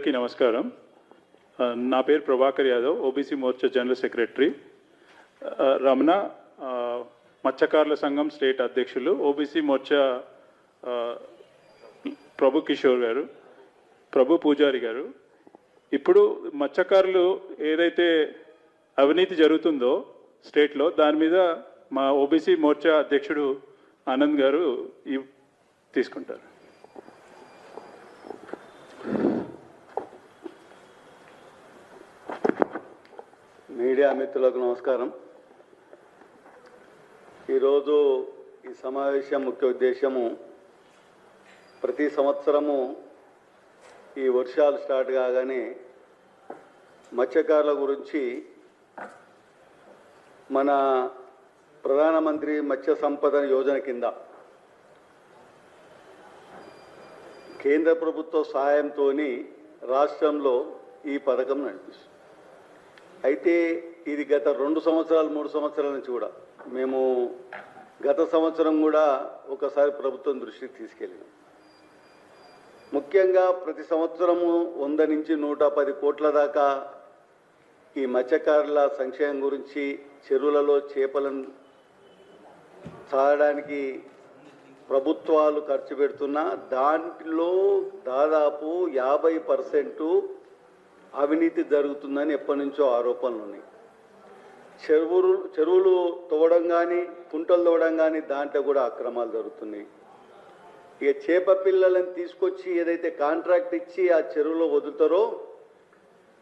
అందరికీ నమస్కారం. నా పేరు Prabhakar Yadav, OBC Morcha general secretary. Ramana మత్స్యకారుల సంఘం స్టేట్ అధ్యక్షులు, ఓబీసీ మోర్చా ప్రభు కిషోర్ గారు, ప్రభు పూజారి గారు. ఇప్పుడు మత్స్యకారులు ఏదైతే అవినీతి జరుగుతుందో స్టేట్లో, దాని మీద మా ఓబీసీ మోర్చా అధ్యక్షుడు ఆనంద్ గారు తీసుకుంటారు. మీడియా మిత్రులకు నమస్కారం. ఈరోజు ఈ సమావేశం ముఖ్య ఉద్దేశము, ప్రతి సంవత్సరము ఈ వర్షాలు స్టార్ట్ కాగానే మత్స్యకారుల గురించి మన ప్రధానమంత్రి మత్స్య సంపద యోజన కింద కేంద్ర ప్రభుత్వ సహాయంతో రాష్ట్రంలో ఈ పథకం నడిపిస్తుంది. అయితే ఇది గత 2 సంవత్సరాలు 3 సంవత్సరాల నుంచి కూడా మేము గత సంవత్సరం కూడా ఒకసారి ప్రభుత్వం దృష్టికి తీసుకెళ్ళినాం. ముఖ్యంగా ప్రతి సంవత్సరము 100 నుంచి 110 కోట్ల దాకా ఈ మత్స్యకారుల సంక్షేమం గురించి, చెరువులలో చేపలను సాగడానికి ప్రభుత్వాలు ఖర్చు పెడుతున్నా దాంట్లో దాదాపు 50% అవినీతి జరుగుతుందని ఎప్పటి నుంచో ఆరోపణలు ఉన్నాయి. చెరువులు తవ్వడం కానీ, కుంటలు తవ్వడం కానీ దాంట్లో కూడా అక్రమాలు జరుగుతున్నాయి. ఇక చేప పిల్లలను తీసుకొచ్చి ఏదైతే కాంట్రాక్ట్ ఇచ్చి ఆ చెరువులో వదులుతారో,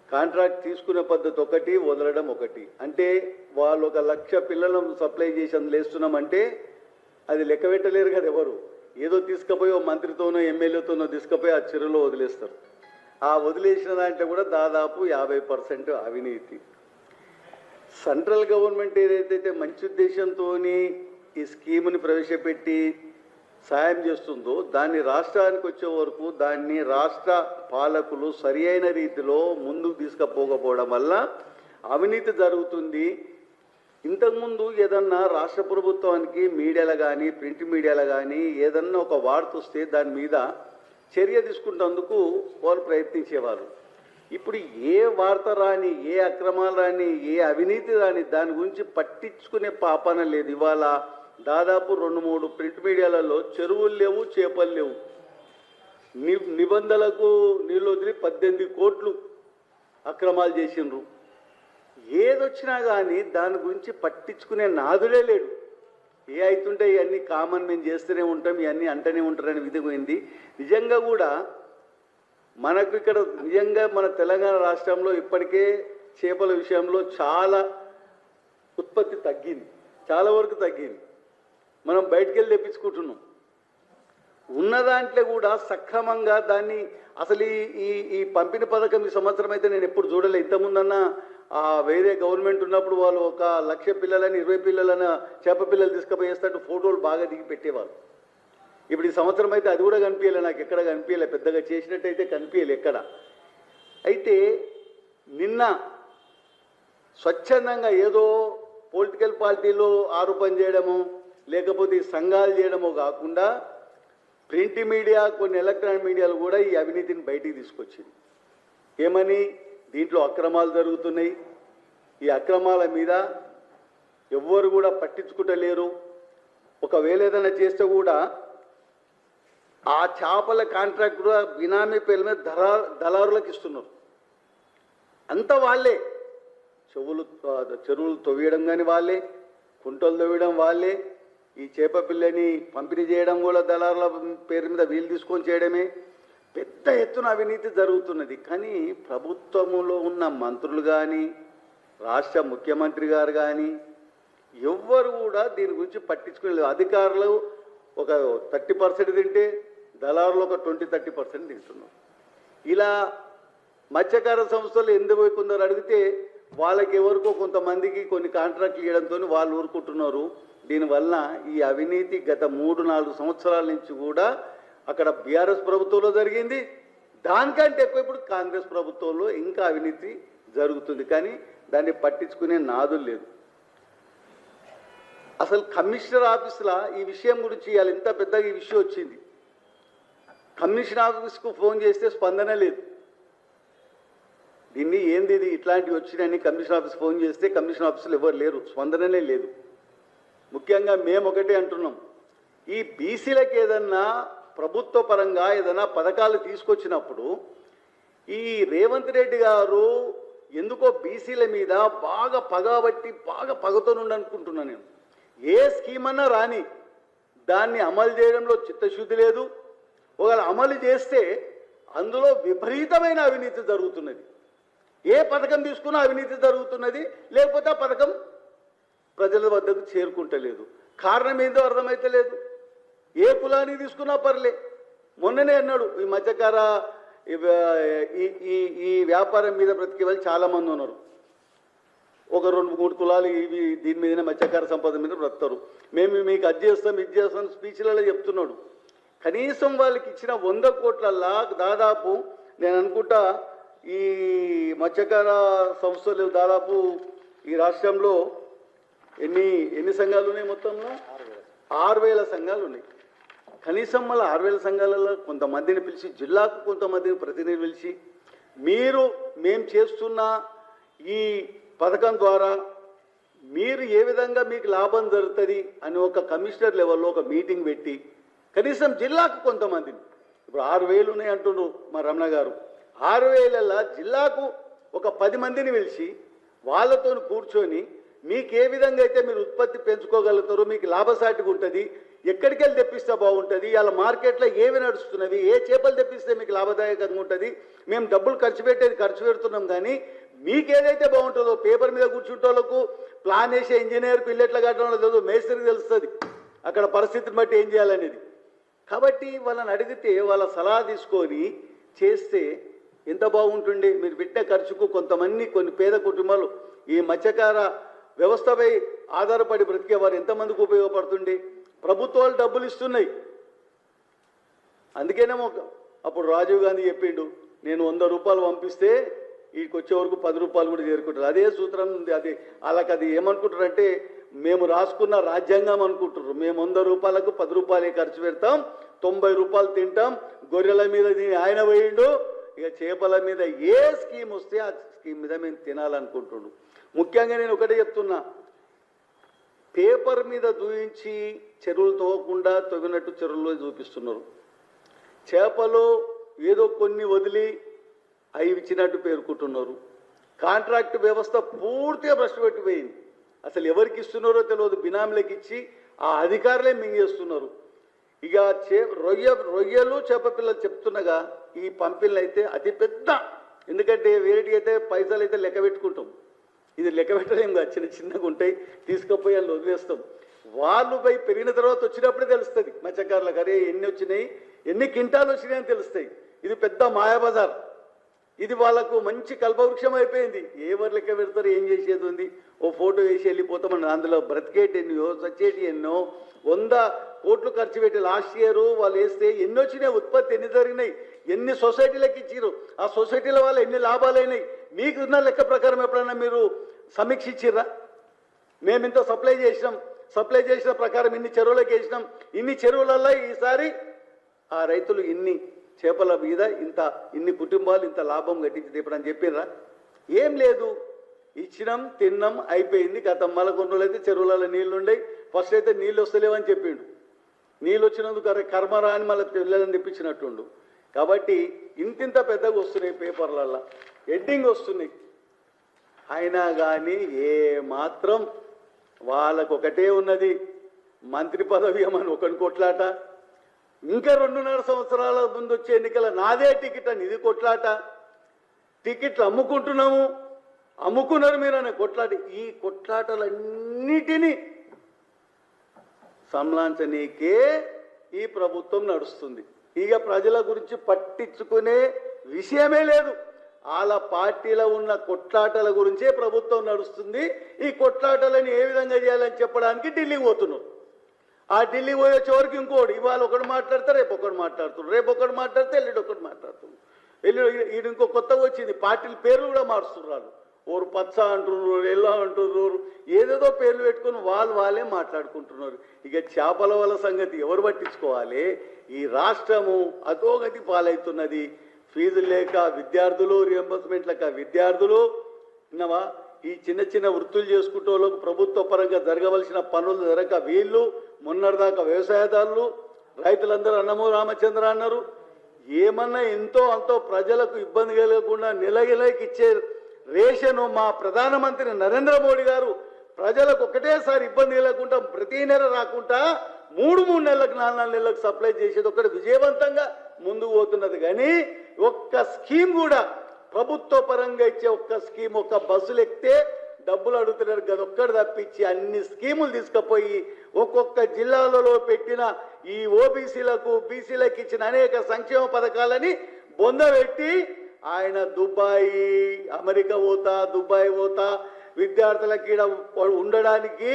కాంట్రాక్ట్ తీసుకునే పద్ధతి ఒకటి, వదలడం ఒకటి. అంటే వాళ్ళు 1 లక్ష పిల్లలను సప్లై చేసి అందులో వేస్తున్నామంటే అది లెక్క పెట్టలేరు కదా ఎవరు. ఏదో తీసుకుపోయి మంత్రితోనో ఎమ్మెల్యేతోనో తీసుకుపోయి ఆ చెరువులో వదిలేస్తారు. ఆ వదిలేసిన దాంట్లో కూడా దాదాపు 50% అవినీతి. సెంట్రల్ గవర్నమెంట్ ఏదైతే మంచి ఉద్దేశంతో ఈ స్కీముని ప్రవేశపెట్టి సాయం చేస్తుందో, దాన్ని రాష్ట్రానికి వచ్చే వరకు దాన్ని రాష్ట్ర పాలకులు సరి అయిన రీతిలో ముందుకు తీసుకుపోకపోవడం వల్ల అవినీతి జరుగుతుంది. ఇంతకుముందు ఏదన్నా రాష్ట్ర ప్రభుత్వానికి మీడియాలో కానీ, ప్రింట్ మీడియాలో కానీ ఏదన్నా ఒక వార్త వస్తే దాని మీద చర్య తీసుకుంటేందుకు వాళ్ళు ప్రయత్నించేవారు. ఇప్పుడు ఏ వార్త రాని, ఏ అక్రమాలు రాని, ఏ అవినీతి రాని దాని గురించి పట్టించుకునే పాపన లేదు. ఇవాళ దాదాపు 2-3 ప్రింట్ మీడియాలలో చెరువులు లేవు, చేపలు లేవు, నిబంధనలకు నీళ్ళు వదిలి 18 కోట్లు అక్రమాలు చేసిండ్రు. ఏదొచ్చినా కానీ దాని గురించి పట్టించుకునే నాదులే లేడు. ఏ అవుతుంటే ఇవన్నీ కామన్, మేము చేస్తూనే ఉంటాం, ఇవన్నీ అంటనే ఉంటారని విధిపోయింది. నిజంగా కూడా మనకు ఇక్కడ నిజంగా మన తెలంగాణ రాష్ట్రంలో ఇప్పటికే చేపల విషయంలో చాలా ఉత్పత్తి తగ్గింది, చాలా వరకు తగ్గింది. మనం బయటికి వెళ్ళి తెప్పించుకుంటున్నాం. ఉన్న దాంట్లో కూడా సక్రమంగా దాన్ని అసలు ఈ పంపిణీ పథకం ఈ సంవత్సరం అయితే నేను ఎప్పుడు చూడలే. ఇంతకుముందన్నా వేరే గవర్నమెంట్ ఉన్నప్పుడు వాళ్ళు 1 లక్ష పిల్లలని 20 పిల్లలని చేప పిల్లలు తీసుకుపోయేస్తాడు ఫోటోలు బాగా దిగి పెట్టేవాళ్ళు. ఇప్పుడు ఈ సంవత్సరం అయితే అది కూడా కనిపించలే, నాకు ఎక్కడ కనిపించలే, పెద్దగా చేసినట్టయితే కనిపించలే ఎక్కడ. అయితే నిన్న స్వచ్ఛందంగా ఏదో పొలిటికల్ పార్టీలో ఆరోపణ చేయడము, లేకపోతే ఈ సంఘాలు చేయడమో కాకుండా ప్రింట్ మీడియా, కొన్ని ఎలక్ట్రానిక్ మీడియాలు కూడా ఈ అవినీతిని బయటికి తీసుకొచ్చింది. ఏమని? దీంట్లో అక్రమాలు జరుగుతున్నాయి, ఈ అక్రమాల మీద ఎవ్వరు కూడా పట్టించుకుంటలేరు. ఒకవేళ ఏదైనా చేస్తే కూడా ఆ చేపల కాంట్రాక్ట్ కూడా బినామీ పేర్ల మీద దళారులకు ఇస్తున్నారు. అంతా వాళ్ళే. చెరువులు తవ్వేయడం కానీ వాళ్ళే, కుంటలు తవ్వేయడం వాళ్ళే, ఈ చేప పిల్లని పంపిణీ చేయడం కూడా దళారుల పేరు మీద వీలు తీసుకొని చేయడమే. పెద్ద ఎత్తున అవినీతి జరుగుతున్నది. కానీ ప్రభుత్వంలో ఉన్న మంత్రులు కానీ, రాష్ట్ర ముఖ్యమంత్రి గారు కానీ ఎవ్వరు కూడా దీని గురించి పట్టించుకోలేదు. అధికారులు ఒక 30% తింటే దళారులు ఒక 20-30% తింటున్నారు. ఇలా మత్స్యకార సంస్థలు ఎందుకు కొందరు అడిగితే వాళ్ళకి ఎవరికో కొంతమందికి కొన్ని కాంట్రాక్ట్లు ఇవ్వడంతో వాళ్ళు ఊరుకుంటున్నారు. దీనివల్ల ఈ అవినీతి గత 3-4 సంవత్సరాల నుంచి కూడా అక్కడ బీఆర్ఎస్ ప్రభుత్వంలో జరిగింది. దానికంటే ఎక్కువ ఇప్పుడు కాంగ్రెస్ ప్రభుత్వంలో ఇంకా అవినీతి జరుగుతుంది. కానీ దాన్ని పట్టించుకునే నాదులు లేదు. అసలు కమిషనర్ ఆఫీసులో ఈ విషయం గురించి ఇవాళ ఇంత పెద్దగా ఈ విషయం వచ్చింది. కమిషనర్ ఆఫీస్కు ఫోన్ చేస్తే స్పందన లేదు. దీన్ని ఏంది ఇది ఇట్లాంటివి వచ్చినాయని కమిషన్ ఆఫీస్ ఫోన్ చేస్తే కమిషన్ ఆఫీసులో ఎవరు లేరు, స్పందననే లేదు. ముఖ్యంగా మేము ఒకటే అంటున్నాం, ఈ బీసీలకు ఏదన్నా ప్రభుత్వ పరంగా ఏదైనా పథకాలు తీసుకొచ్చినప్పుడు ఈ రేవంత్ రెడ్డి గారు ఎందుకో బీసీల మీద బాగా పగబట్టి బాగా పగతోనుండి అనుకుంటున్నాను నేను. ఏ స్కీమ్ అన్నా రాని దాన్ని అమలు చేయడంలో చిత్తశుద్ధి లేదు. ఒకవేళ అమలు చేస్తే అందులో విపరీతమైన అవినీతి జరుగుతున్నది. ఏ పథకం తీసుకున్నా అవినీతి జరుగుతున్నది, లేకపోతే ఆ పథకం ప్రజల వద్దకు చేరుకుంటలేదు. కారణం ఏందో అర్థమైతే లేదు. ఏ కులానికి తీసుకున్నా పర్లే. మొన్ననే అన్నాడు, ఈ మధ్యకార ఈ వ్యాపారం మీద బ్రతికే వాళ్ళు చాలామంది ఉన్నారు. ఒక 2-3 కులాలు ఇవి దీని మీదనే మత్స్యకార సంపద మీద బ్రతుకుతారు. మేము మీకు అది చేస్తాం ఇది చేస్తాం స్పీచ్లలో చెప్తున్నాడు. కనీసం వాళ్ళకి ఇచ్చిన 100 కోట్లల్లా దాదాపు నేను అనుకుంటా ఈ మత్స్యకార సంస్థలు దాదాపు ఈ రాష్ట్రంలో ఎన్ని సంఘాలు ఉన్నాయి? మొత్తంలో 6,000 సంఘాలు ఉన్నాయి. కనీసం మళ్ళీ 6,000 సంఘాలలో కొంతమందిని పిలిచి, జిల్లాకు కొంతమందిని ప్రతినిధి పిలిచి, మేము చేస్తున్న ఈ పథకం ద్వారా మీరు ఏ విధంగా మీకు లాభం జరుగుతుంది అని ఒక కమిషనర్ లెవెల్లో ఒక మీటింగ్ పెట్టి కనీసం జిల్లాకు కొంతమందిని, ఇప్పుడు 6,000 ఉన్నాయి అంటున్నారు మా రమణ గారు, 6,000ల జిల్లాకు ఒక 10 మందిని పిలిచి వాళ్ళతో కూర్చొని మీకు ఏ విధంగా అయితే మీరు ఉత్పత్తి పెంచుకోగలుగుతారో, మీకు లాభసాటిగా ఉంటుంది, ఎక్కడికి వెళ్ళి తెప్పిస్తే బాగుంటుంది, వాళ్ళ మార్కెట్లో ఏవి నడుస్తున్నవి, ఏ చేపలు తెప్పిస్తే మీకు లాభదాయకంగా ఉంటుంది, మేము డబ్బులు ఖర్చు పెడుతున్నాం, కానీ మీకు ఏదైతే బాగుంటుందో పేపర్ మీద కూర్చుంటోళ్ళకు ప్లాన్ వేసే ఇంజనీర్కు ఇల్లు ఎట్లా కట్టడం తెలియదు, మేస్త్రికి తెలుస్తుంది అక్కడ పరిస్థితిని బట్టి ఏం చేయాలనేది. కాబట్టి వాళ్ళని అడిగితే వాళ్ళ సలహా తీసుకొని చేస్తే ఎంత బాగుంటుండే. మీరు పెట్టే ఖర్చుకు కొన్ని పేద కుటుంబాలు ఈ మత్స్యకార వ్యవస్థపై ఆధారపడి బ్రతికేవారు ఎంతమందికి ఉపయోగపడుతుండే. ప్రభుత్వాలు డబ్బులు ఇస్తున్నాయి. అందుకేనేమో అప్పుడు రాజీవ్ గాంధీ చెప్పిండు, నేను 100 రూపాయలు పంపిస్తే వీడికి వచ్చే వరకు 10 రూపాయలు కూడా చేరుకుంటారు. అదే సూత్రం ఉంది. వాళ్ళకి అది ఏమనుకుంటారంటే మేము రాసుకున్న రాజ్యాంగం అనుకుంటారు. మేము 100 రూపాయలకు 10 రూపాయలే ఖర్చు పెడతాం, 90 రూపాయలు తింటాం, గొర్రెల మీద ఆయన పోయిండు, ఇక చేపల మీద ఏ స్కీమ్ వస్తే ఆ స్కీమ్ మీద మేము తినాలనుకుంటుండు. ముఖ్యంగా నేను ఒకటే చెప్తున్నా, పేపర్ మీద చూపించి చెరువులు తవ్వకుండా తవ్వినట్టు చెరువుల్లో చూపిస్తున్నారు. చేపలు ఏదో కొన్ని వదిలి అవి ఇచ్చినట్టు పేర్కొంటున్నారు. కాంట్రాక్ట్ వ్యవస్థ పూర్తిగా భ్రష్టుపెట్టిపోయింది. అసలు ఎవరికి ఇస్తున్నారో తెలియదు, బినామీలకు ఇచ్చి ఆ అధికారులే మింగేస్తున్నారు. ఇక రొయ్యలు చేప పిల్లలు చెప్తున్నగా ఈ పంపిణీలు అయితే అతిపెద్ద, ఎందుకంటే వేరేటికి అయితే పైసలు అయితే లెక్క పెట్టుకుంటాం, ఇది లెక్క పెట్టలేం కదా, చిన్నగా ఉంటాయి, తీసుకుపోయి వాళ్ళు వదిలేస్తాం. వాళ్ళు పోయి పెరిగిన తర్వాత వచ్చినప్పుడే తెలుస్తుంది మత్స్యకారులకు, అరే ఎన్ని వచ్చినాయి, ఎన్ని కింటాలు వచ్చినాయి అని తెలుస్తాయి. ఇది పెద్ద మాయాబజార్. ఇది వాళ్ళకు మంచి కల్పవృక్షం అయిపోయింది. ఎవరు లెక్క పెడతారు, ఏం చేసేది ఉంది, ఓ ఫోటో వేసి వెళ్ళిపోతామని. అందులో బ్రతికేటి ఎన్నో చచ్చేటి ఎన్నో, 100 కోట్లు ఖర్చు పెట్టి లాస్ట్ ఇయర్ వాళ్ళు వేస్తే ఎన్ని వచ్చినాయి, ఉత్పత్తి ఎన్ని జరిగినాయి, ఎన్ని సొసైటీలకు ఇచ్చారు, ఆ సొసైటీల వల్ల ఎన్ని లాభాలైనాయి, మీకున్న లెక్క ప్రకారం ఎప్పుడైనా మీరు సమీక్షించిర్రా? మేము ఇంత సప్లై చేసిన ప్రకారం ఇన్ని చెరువులకు వేసినాం, ఇన్ని చెరువులలో ఈసారి ఆ రైతులు ఇన్ని చేపల మీద ఇన్ని కుటుంబాలు ఇంత లాభం గట్టించి ఇప్పుడు చెప్పిర్రా? ఏం లేదు, ఇచ్చినాం తిన్నాం అయిపోయింది. గత మళ్ళీ కొన్ని రోజులు అయితే చెరువులలో నీళ్లు ఉండయి. ఫస్ట్ అయితే నీళ్ళు వస్తలేవని చెప్పిండు, నీళ్ళు వచ్చినందుకు అరే కర్మరా అని మళ్ళీ పిల్లలని తెప్పించినట్టుండు. కాబట్టి ఇంతింత పెద్దగా వస్తున్నాయి, పేపర్లల్లో హెడ్డింగ్ వస్తున్నాయి. అయినా కానీ ఏ మాత్రం వాళ్ళకు ఒకటే ఉన్నది, మంత్రి పదవి ఏమని ఒకటి కొట్లాట, ఇంకా 2.5 సంవత్సరాల ముందు వచ్చే ఎన్నికల నాదే టికెట్ అని ఇది కొట్లాట, టికెట్లు అమ్ముకున్నారు మీరు అనే కొట్లాట. ఈ కొట్లాటలన్నిటినీ సంలాంచనీకే ఈ ప్రభుత్వం నడుస్తుంది. ఇక ప్రజల గురించి పట్టించుకునే విషయమే లేదు. వాళ్ళ పార్టీలో ఉన్న కొట్లాటల గురించే ప్రభుత్వం నడుస్తుంది. ఈ కొట్లాటలను ఏ విధంగా చేయాలని చెప్పడానికి ఢిల్లీకి పోతున్నారు. ఆ ఢిల్లీ పోయే చివరికి ఇంకోటి, ఇవాళ ఒకటి మాట్లాడితే రేపు ఒకటి మాట్లాడుతున్నారు, రేపు ఒకటి మాట్లాడితే ఎల్లుడు ఒకటి మాట్లాడుతున్నారు. వీడు ఇంకో కొత్తగా వచ్చింది, పార్టీల పేర్లు కూడా మారుస్తున్నారు. ఓరు పచ్చ అంటున్నారు, ఎల్లో అంటున్నారు, ఏదేదో పేర్లు పెట్టుకుని వాళ్ళే మాట్లాడుకుంటున్నారు. ఇక చేపల వల్ల సంగతి ఎవరు పట్టించుకోవాలి? ఈ రాష్ట్రము అధోగతి పాలవుతున్నది. ఫీజులు లేక విద్యార్థులు, రియంబర్స్మెంట్ లేక విద్యార్థులు, విన్నావా, ఈ చిన్న చిన్న వృత్తులు చేసుకుంటూ వాళ్ళకు ప్రభుత్వ పరంగా జరగవలసిన పనులు జరగక వీళ్ళు, మొన్నటిదాకా వ్యవసాయదారులు, రైతులందరూ అన్నమో రామచంద్ర అన్నారు. ఏమన్నా ఎంతో అంతో ప్రజలకు ఇబ్బంది కలగకుండా నెలకి ఇచ్చే రేషను మా ప్రధానమంత్రి నరేంద్ర మోడీ గారు ప్రజలకు ఒకటేసారి ఇబ్బంది కలగకుండా ప్రతి నెల రాకుండా 3 నెలలకు 4 నెలలకు సప్లై చేసేది ఒకటి విజయవంతంగా ముందుకు పోతున్నది. కానీ ఒక్క స్కీమ్ కూడా ప్రభుత్వ పరంగా ఇచ్చే ఒక్క స్కీమ్, ఒక్క బస్సులు ఎక్కితే డబ్బులు అడుగుతున్నారు కదా, ఒక్కటి తప్పించి అన్ని స్కీములు తీసుకుపోయి ఒక్కొక్క జిల్లాలలో పెట్టిన ఈ ఓబీసీలకు, బీసీలకు ఇచ్చిన అనేక సంక్షేమ పథకాలని బొందబెట్టి ఆయన దుబాయి, అమెరికా పోతా, దుబాయ్ పోతా, విద్యార్థులకి ఈడ ఉండడానికి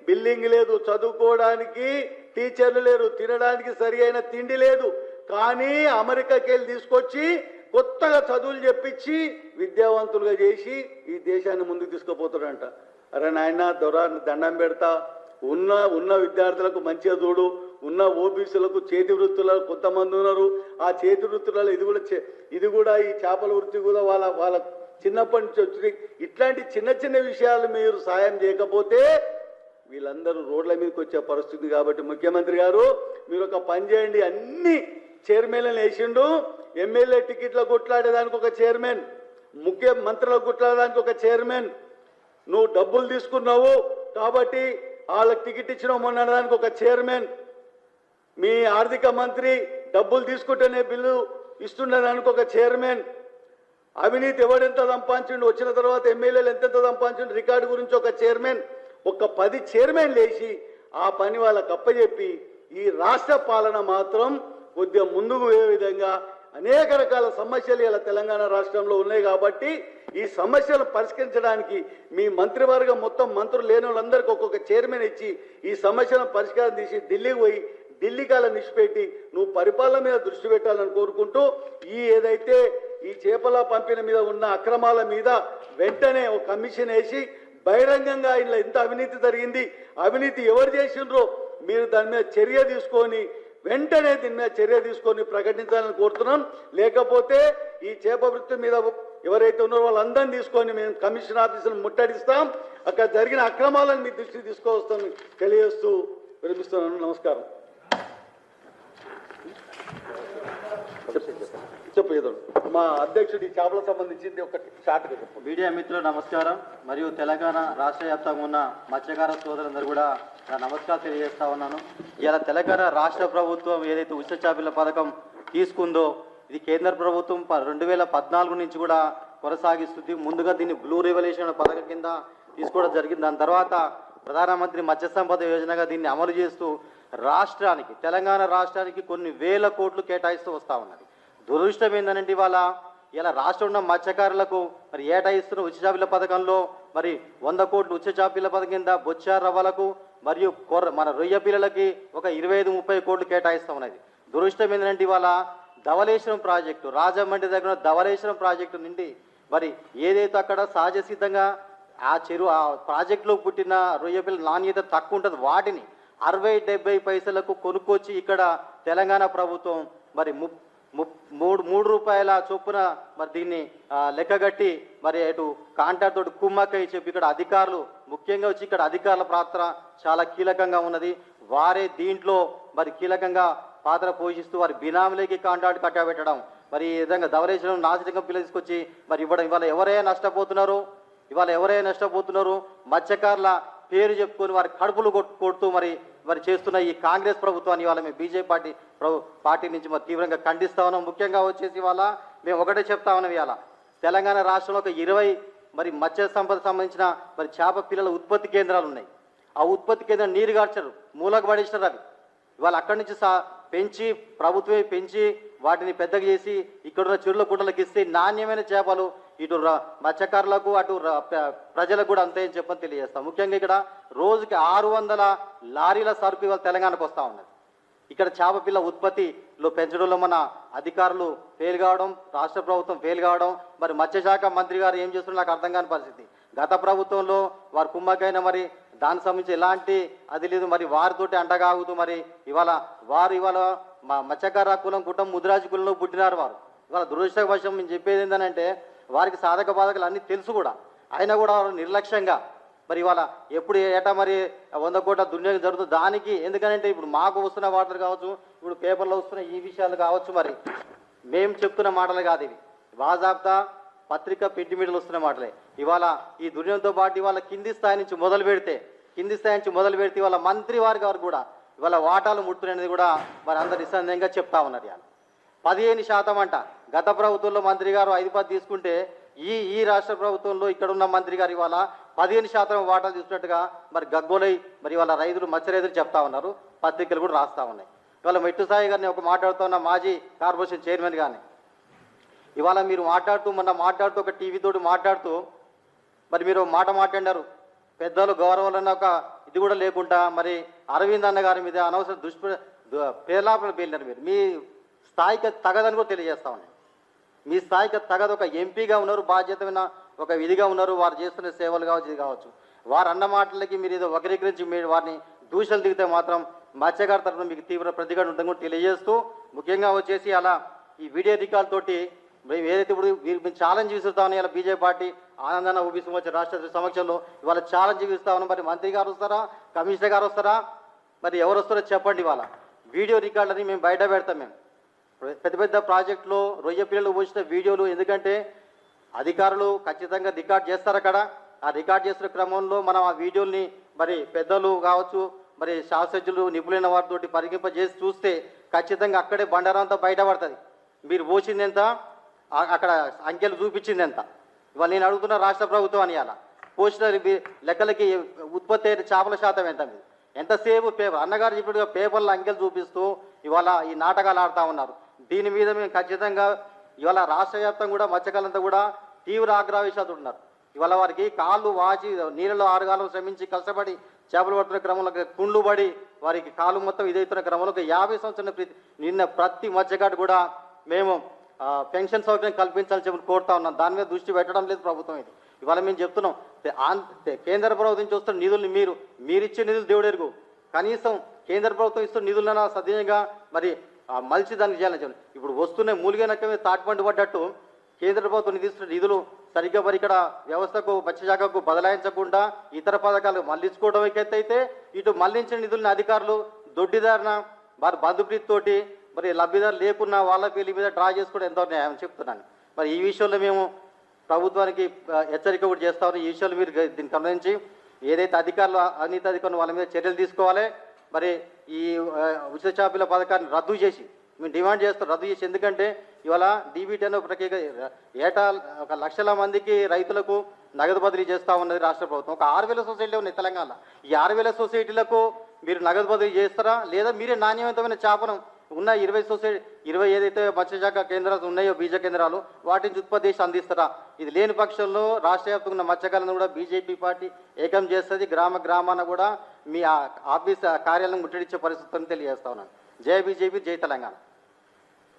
బిల్డింగ్ లేదు, చదువుకోవడానికి టీచర్లు లేరు, తినడానికి సరి అయిన తిండి లేదు. కానీ అమెరికాకి వెళ్ళి తీసుకొచ్చి కొత్తగా చదువులు చెప్పించి విద్యావంతులుగా చేసి ఈ దేశాన్ని ముందుకు తీసుకుపోతాడంట. అరే నాయన దొరా, దండం పెడతా, ఉన్న విద్యార్థులకు మంచిగా చూడు, ఉన్న ఓబీసీలకు చేతి వృత్తులలో కొంతమంది ఉన్నారు. ఆ చేతి వృత్తులలో ఇది కూడా ఈ చేపల వృత్తి కూడా వాళ్ళ చిన్నప్పటి నుంచి వచ్చి ఇట్లాంటి చిన్న చిన్న విషయాలు మీరు సాయం చేయకపోతే వీళ్ళందరూ రోడ్ల మీదకి వచ్చే పరిస్థితి. కాబట్టి ముఖ్యమంత్రి గారు మీరు ఒక పని చేయండి, అన్ని చైర్మన్లను వేసిండు, ఎమ్మెల్యే టికెట్ల కొట్లాడేదానికి ఒక చైర్మన్, ముఖ్యమంత్రులకు కొట్లాడడానికి ఒక చైర్మన్, నువ్వు డబ్బులు తీసుకున్నావు కాబట్టి వాళ్ళకి టికెట్ ఇచ్చినావు మొన్నడానికి ఒక చైర్మన్, మీ ఆర్థిక మంత్రి డబ్బులు తీసుకుంటేనే బిల్లు ఇస్తున్నదానికి ఒక చైర్మన్, అవినీతి ఎవడెంత సంపాదించిండు, వచ్చిన తర్వాత ఎమ్మెల్యేలు ఎంతెంత సంపాదించిండు రికార్డు గురించి ఒక చైర్మన్, ఒక 10 చైర్మన్లు వేసి ఆ పని వాళ్ళకి అప్పచెప్పి ఈ రాష్ట్ర పాలన మాత్రం కొద్దిగా ముందుకు పోయే విధంగా అనేక రకాల సమస్యలు ఇలా తెలంగాణ రాష్ట్రంలో ఉన్నాయి. కాబట్టి ఈ సమస్యలు పరిష్కరించడానికి మీ మంత్రివర్గం మొత్తం మంత్రులు లేని వాళ్ళందరికీ ఒక్కొక్క చైర్మన్ ఇచ్చి ఈ సమస్యలను పరిష్కారం తీసి ఢిల్లీకి పోయి ఢిల్లీకాల నిష్పెట్టి నువ్వు పరిపాలన మీద దృష్టి పెట్టాలని కోరుకుంటూ, ఏదైతే ఈ చేపల పంపిణీ మీద ఉన్న అక్రమాల మీద వెంటనే ఒక కమిషన్ వేసి బహిరంగంగా ఇలా ఎంత అవినీతి జరిగింది, అవినీతి ఎవరు చేసిండ్రో మీరు దాని మీద చర్య తీసుకొని వెంటనే దీని మీద చర్య తీసుకొని ప్రకటించాలని కోరుతున్నాం. లేకపోతే ఈ చేప వృత్తి మీద ఎవరైతే ఉన్నారో వాళ్ళందరినీ తీసుకొని మేము కమిషన్ ఆఫీసులను ముట్టడిస్తాం, అక్కడ జరిగిన అక్రమాలను మీ దృష్టికి తీసుకొస్తామని తెలియజేస్తూ విరమిస్తున్నాను. నమస్కారం. చెప్పు, మా అధ్యక్షుడి చేపలకు సంబంధించింది ఒకటి షార్ట్గా చెప్పు. మీడియా మిత్రులు నమస్కారం. మరియు తెలంగాణ రాష్ట్ర వ్యాప్తంగా ఉన్న మత్స్యకార సోదరులందరూ కూడా నా నమస్కారం తెలియజేస్తా ఉన్నాను. ఇలా తెలంగాణ రాష్ట్ర ప్రభుత్వం ఏదైతే ఉచిత చేపల పథకం తీసుకుందో ఇది కేంద్ర ప్రభుత్వం 2014 నుంచి కూడా కొనసాగిస్తుంది. ముందుగా దీన్ని బ్లూ రెవల్యూషన్ పథకం కింద తీసుకోవడం జరిగింది. దాని తర్వాత ప్రధానమంత్రి మత్స్య సంపద యోజనగా దీన్ని అమలు చేస్తూ రాష్ట్రానికి, తెలంగాణ రాష్ట్రానికి కొన్ని వేల కోట్లు కేటాయిస్తూ వస్తూ ఉన్నది. దురదృష్టం ఏంటంటే ఇలా రాష్ట్రంలో ఉన్న మత్స్యకారులకు మరి ఏటా ఇస్తున్న ఉచిత చేపల పథకంలో మరి 100 కోట్లు ఉచిత చేపల పథకం కింద బొచ్చ రవ్వలకు మరియు మన రొయ్య పిల్లలకి ఒక 25-30 కోట్లు కేటాయిస్తూ ఉన్నది. దురదృష్టం ఏంటంటే ధవళేశ్వరం ప్రాజెక్టు, రాజమండ్రి దగ్గర ధవళేశ్వరం ప్రాజెక్టు నుండి మరి ఏదైతే అక్కడ సహజ సిద్ధంగా ఆ ప్రాజెక్టులో పుట్టిన రొయ్య పిల్లల నాణ్యత తక్కువ ఉంటుంది, వాటిని 60-70 పైసలకు కొనుక్కొచ్చి ఇక్కడ తెలంగాణ ప్రభుత్వం మరి 3 రూపాయల చొప్పున మరి దీన్ని లెక్కగట్టి మరి అటు కాంట్రాక్ట్ తోటి కుమ్మక్కై చెప్పి ఇక్కడ అధికారులు ముఖ్యంగా వచ్చి ఇక్కడ అధికారుల పాత్ర చాలా కీలకంగా ఉన్నది. వారే దీంట్లో మరి కీలకంగా పాత్ర పోషిస్తూ వారి బినామీలకి కాంట్రాక్ట్ కట్టబెట్టడం, మరి ఈ విధంగా ధవళేశ్వరం నాసిరకం పిల్లలు తీసుకొచ్చి మరి ఇవ్వడం. ఇవాళ ఎవరైనా నష్టపోతున్నారు మత్స్యకారుల పేరు చెప్పుకొని వారి కడుపులు కొడుతూ మరి చేస్తున్న ఈ కాంగ్రెస్ ప్రభుత్వాన్ని ఇవాళ మేము బీజేపీ పార్టీ నుంచి మరి తీవ్రంగా ఖండిస్తా ఉన్నాం. ముఖ్యంగా వచ్చేసి ఇవాళ మేము ఒకటే చెప్తా ఉన్నాం, ఇవాళ తెలంగాణ రాష్ట్రంలో ఒక 20 మరి మత్స్య సంపద సంబంధించిన మరి చేప పిల్లల ఉత్పత్తి కేంద్రాలు ఉన్నాయి. ఆ ఉత్పత్తి కేంద్రం నీరు గార్చారు, మూలకు పడేసినారు. అవి ఇవాళ అక్కడి నుంచి పెంచి ప్రభుత్వమే పెంచి వాటిని పెద్దగా చేసి ఇక్కడున్న చెరువుల కుంటలకు ఇస్తే నాణ్యమైన చేపలు ఇటు మత్స్యకారులకు అటు ప్రజలకు కూడా అంతే అని చెప్పని తెలియజేస్తాం. ముఖ్యంగా ఇక్కడ రోజుకి 600 లారీల సరుకు ఇవాళ తెలంగాణకు వస్తూ ఉన్నది. ఇక్కడ చేప పిల్ల ఉత్పత్తిలో పెంచడంలో మన అధికారులు ఫెయిల్ కావడం, రాష్ట్ర ప్రభుత్వం ఫెయిల్ కావడం, మరి మత్స్యశాఖ మంత్రి గారు ఏం చేస్తున్నారు నాకు అర్థం కాని పరిస్థితి. గత ప్రభుత్వంలో వారు కుమ్మకైన మరి దానికి సంబంధించి ఎలాంటి అది లేదు, మరి వారితోటి అంటగాగుతూ మరి ఇవాళ మా మత్స్యకార కులం కుటుంబం ముదిరాజు కులంలో పుట్టినారు. ఇవాళ దురదృష్టవశం మేము చెప్పేది ఏంటంటే వారికి సాధక బాధకాలు అన్నీ తెలుసు కూడా, అయినా కూడా వారు నిర్లక్ష్యంగా మరి ఇవాళ ఎప్పుడు ఏటా మరి 100 కోట్ల దుర్వినియోగం జరుగుతుంది దానికి. ఎందుకంటే ఇప్పుడు మాకు వస్తున్న వార్తలు కావచ్చు, ఇప్పుడు పేపర్లో వస్తున్న ఈ విషయాలు కావచ్చు, మరి మేము చెప్తున్న మాటలు కాదు ఇవి, బాజాబ్తా పత్రిక పెట్టి మీటలు వస్తున్న మాటలే. ఇవాళ ఈ దుర్వినియోగంతో పాటు ఇవాళ కింది స్థాయి నుంచి మొదలు పెడితే ఇవాళ మంత్రి వారికి వారు కూడా ఇవాళ వాటాలు ముడుతున్నది కూడా మరి అందరు నిస్సందేహంగా చెప్తా ఉన్నారు. ఇవాళ 15% అంట. గత ప్రభుత్వంలో మంత్రి గారు 5% తీసుకుంటే ఈ రాష్ట్ర ప్రభుత్వంలో ఇక్కడ ఉన్న మంత్రి గారు ఇవాళ 15% వాటాలు తీసుకున్నట్టుగా మరి గగ్గోలై మరి ఇవాళ మత్స్య రైతులు చెప్తా ఉన్నారు, పత్రికలు కూడా రాస్తా ఉన్నాయి. ఇవాళ మెట్టు సాయి గారిని ఒక మాట్లాడుతున్న మాజీ కార్పొరేషన్ చైర్మన్ గారిని ఇవాళ మీరు మాట్లాడుతూ ఒక టీవీ తోటి మాట్లాడుతూ మరి మీరు మాట మాట్లాడారు, పెద్దలు గౌరవాలన్న ఒక ఇది కూడా లేకుండా మరి అరవింద్ అన్న గారి మీద అనవసర ప్రేలాపలు పేలినారు. మీరు మీ స్థాయికి తగదని కూడా తెలియజేస్తా ఉన్నాయి. మీ స్థాయికి తగదు. ఒక ఎంపీగా ఉన్నారు, బాధ్యతమైన ఒక విధిగా ఉన్నారు, వారు చేస్తున్న సేవలు కావచ్చు, ఇది కావచ్చు. వారు అన్న మాటలకి మీరు ఏదో వక్రీకరించి మీరు వారిని దూషణలు దిగితే మాత్రం మత్స్యకారు తరఫున మీకు తీవ్ర ప్రతిఘటన ఉంటుందని కూడా తెలియజేస్తూ, ముఖ్యంగా వచ్చేసి అలా ఈ వీడియో రికార్డ్ తోటి మేము ఏదైతే ఇప్పుడు మీరు ఛాలెంజ్ విసురుతామని ఇలా బీజేపీ పార్టీ ఆనందాన ఓబీసీ వచ్చే రాష్ట్ర సమక్షంలో ఇవాళ ఛాలెంజ్ విసురుతా ఉన్నాం. మరి మంత్రి గారు వస్తారా, కమిషనర్ గారు వస్తారా, మరి ఎవరు వస్తారో చెప్పండి. ఇవాళ వీడియో రికార్డులని మేము బయట పెడతాం. మేము పెద్ద పెద్ద ప్రాజెక్టులో రొయ్య పిల్లలు పోసిన వీడియోలు, ఎందుకంటే అధికారులు ఖచ్చితంగా రికార్డ్ చేస్తారు అక్కడ. ఆ రికార్డ్ చేస్తున్న క్రమంలో మనం ఆ వీడియోల్ని మరి పెద్దలు కావచ్చు, మరి శాస్త్రజ్ఞులు నిపుణులైన వారితోటి పరిగింపజేసి చూస్తే ఖచ్చితంగా అక్కడే బండారంతా బయటపడుతుంది. మీరు పోసింది ఎంత, అక్కడ అంకెలు చూపించింది ఎంత. ఇవాళ నేను అడుగుతున్న రాష్ట్ర ప్రభుత్వం అని అలా పోసిన లెక్కలకి ఉత్పత్తి అయిన చేపల శాతం ఎంత, ఎంతసేపు పేపర్ అన్నగారు చెప్పినట్టుగా పేపర్లో అంకెలు చూపిస్తూ ఇవాళ ఈ నాటకాలు ఆడుతూ ఉన్నారు. దీని మీద మేము ఖచ్చితంగా ఇవాళ రాష్ట్ర వ్యాప్తంగా కూడా మత్స్యకారులంతా కూడా తీవ్ర ఆగ్రహవేశాలు ఉన్నారు. ఇవాళ వారికి కాళ్ళు వాచి నీళ్ళలో 6 గంటలు శ్రమించి కష్టపడి చేపలు పడుతున్న క్రమంలో కుండ్లు పడి వారికి కాలు మొత్తం ఇదవుతున్న క్రమంలో 50 సంవత్సరాల నిన్న ప్రతి మత్స్యకారు కూడా మేము పెన్షన్ సౌకర్యం కల్పించాలని చెప్పి కోరుతా ఉన్నాం. దాని మీద దృష్టి పెట్టడం లేదు ప్రభుత్వం. ఇది ఇవాళ మేము చెప్తున్నాం, కేంద్ర ప్రభుత్వం నుంచి వస్తున్న నిధుల్ని మీరిచ్చే నిధులు దేవుడెరుగు, కనీసం కేంద్ర ప్రభుత్వం ఇస్తున్న నిధులను సద్వినియోగంగా మరి మలిచి దానికి చేయాలని చెప్పి ఇప్పుడు వస్తున్న మూలిగే నక్క తాటిపండు పడ్డట్టు కేంద్ర ప్రభుత్వం నిధిస్తున్న నిధులు సరిగ్గా మరి ఇక్కడ వ్యవస్థకు మత్స్యశాఖకు బదలాయించకుండా ఇతర పథకాలు మళ్లించుకోవడం అయితే ఇటు మళ్లించిన నిధులను అధికారులు దొడ్డిదారిన వారి బంధుప్రీతితోటి మరి లబ్ధిదారు లేకున్నా వాళ్ళ పేర్ల మీద డ్రా చేసుకోవడం ఎంతో న్యాయం చెప్తున్నాను. మరి ఈ విషయంలో మేము ప్రభుత్వానికి హెచ్చరిక కూడా చేస్తామని, ఈ విషయాలు మీరు దీనికి సంబంధించి ఏదైతే అధికారులు అవినీతి అధికారులు వాళ్ళ మీద చర్యలు తీసుకోవాలి. మరి ఈ ఉచిత చేపల పథకాన్ని రద్దు చేసి మేము డిమాండ్ చేస్తాం, రద్దు చేసి. ఎందుకంటే ఇవాళ డీబీటీ అనే ప్రత్యేక ఏటా 1 లక్షల మందికి రైతులకు నగదు బదిలీ చేస్తూ ఉన్నది రాష్ట్ర ప్రభుత్వం. ఒక 6000 సొసైటీలు ఉన్నాయి తెలంగాణలో. ఈ 6000 సొసైటీలకు మీరు నగదు బదిలీ చేస్తారా, లేదా మీరే నాణ్యవంతమైన చేపను ఉన్న 20 ఏదైతే మత్స్యశాఖ కేంద్రాలు ఉన్నాయో బీజ కేంద్రాలు వాటిని ఉత్పత్తి చేసి అందిస్తారా? ఇది లేని పక్షంలో రాష్ట్ర వ్యాప్తంగా ఉన్న మత్స్యకారులను కూడా బీజేపీ పార్టీ ఏకం చేస్తుంది. గ్రామాన కూడా మీ ఆఫీస్ కార్యాలయం ముట్టడించే పరిస్థితులను తెలియజేస్తా ఉన్నాను. జై బీజేపీ, జై తెలంగాణ.